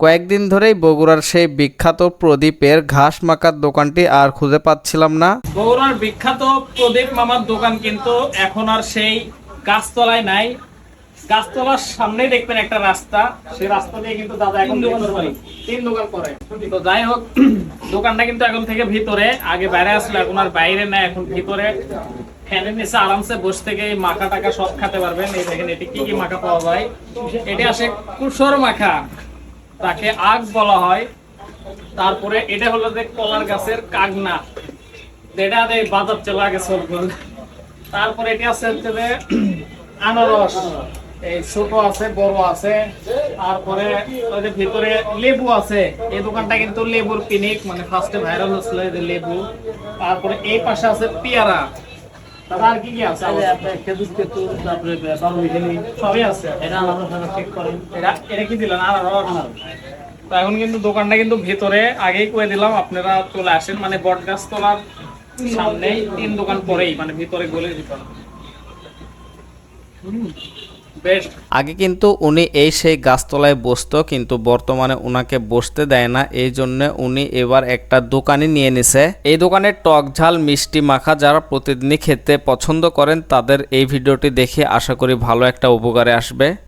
কয়েকদিন ধরেই বগুড়ার সেই বিখ্যাত প্রদীপের ঘাস মাখার দোকানটি আর খুঁজে পাচ্ছিলাম না। বগুড়ার বিখ্যাত প্রদীপ মামার দোকান কিন্তু এখন আর সেই গাছতলায় নাই। গাছতলার সামনেই দেখবেন একটা রাস্তা, সেই রাস্তা দিয়ে কিন্তু দাদা এখন তিন দোকান করে। তো যাই হোক, দোকানটা কিন্তু এখন থেকে ভিতরে, আগে বাইরে আসলে এখন আর বাইরে না, এখন ভিতরে ফ্যানের নিচে আরামসে বসে থেকে মাখা টাকা সব খেতে পারবেন। এই দেখেন এটি কি কি মাখা পাওয়া যায়। এটি আসে কুসর মাখা, তাকে আগ বলা হয়। তারপরে এটা হলো যে কলার গাছের কাগনা, যেটা বাজার চলে আগে চলবে। তারপরে এটি আছে হচ্ছে যে আনারস, এই ছোট আছে বড় আছে। তারপরে ওই যে ভিতরে লেবু আছে, এই দোকানটা কিন্তু লেবুর পিনিক, মানে ফার্স্টে ভাইরাল হচ্ছিল এই যে লেবু। তারপরে এই পাশে আছে পেয়ারা। দাদা আর কি কি আছে? খেজুর তেঁতুল, তারপরে সবই আছে। এটা আনারস ঠিক করেন, এটা কি দিলেন? আনারস। তো এখন কিন্তু দোকানটা কিন্তু ভেতরে, আগেই কয়ে দিলাম আপনারা চলে আসেন, মানে বটগাছ তলার সামনেই, তিন দোকান পরেই, মানে ভিতরে গলির ভিতর। আগে কিন্তু উনি এই সেই গাছতলায় বসতো, কিন্তু বর্তমানে উনাকে বসতে দেয় না। এই জন্য উনি এবার একটা দোকানই নিয়ে নিছে। এই দোকানের টক ঝাল মিষ্টি মাখা যারা প্রতিদিনই খেতে পছন্দ করেন তাদের এই ভিডিওটি দেখে আশা করি ভালো একটা উপকারে আসবে।